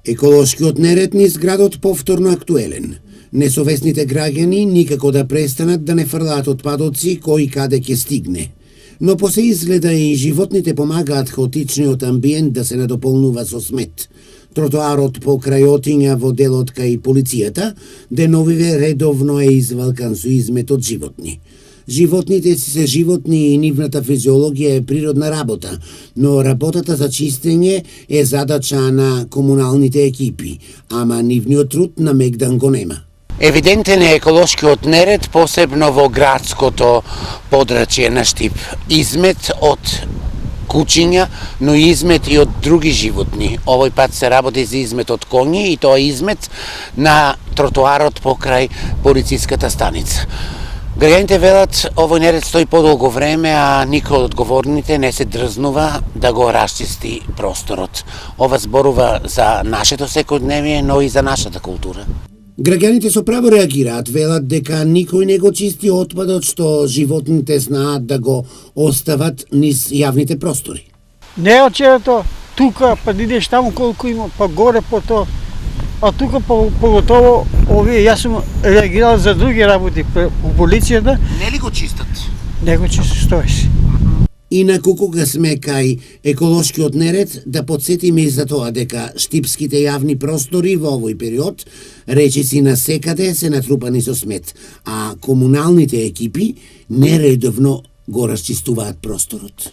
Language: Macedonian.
Еколошкиот неред низ градот повторно актуелен. Несовесните граѓани никако да престанат да не фрлаат отпадоци кои каде ќе стигне. Но по се изгледа и животните помагаат хаотичниот амбиент да се надополнува со смет. Тротоарот покрај Отиња во делот кај полицијата деновиве редовно е извалкан со измет од животни. Животните си се животни и нивната физиологија е природна работа, но работата за чистење е задача на комуналните екипи, ама нивниот труд на мегдан го нема. Евидентен е еколошкиот неред, посебно во градското подрачје на Штип. Измет од кучиња, но измет и од други животни. Овој пат се работи за измет од коњи и тоа е измет на тротоарот покрај полициската станица. Граѓаните велат овој неред стои подолго време, а никој од одговорните не се дрзнува да го расчисти просторот. Ова зборува за нашето секојдневие, но и за нашата култура. Граѓаните со право реагираат, велат дека никој не го чисти отпадот што животните знаат да го остават низ јавните простори. Не очето тука, па идеш таму колку има, па горе по тоа. А тука поготово овие, јас сум реагирал за други работи по полицијата. Не ли го чистат? Не го чистат, стои си. Инаку кога сме кај еколошкиот неред, да подсетиме и за тоа дека штипските јавни простори во овој период речиси на секаде се натрупани со смет, а комуналните екипи нередовно го расчистуваат просторот.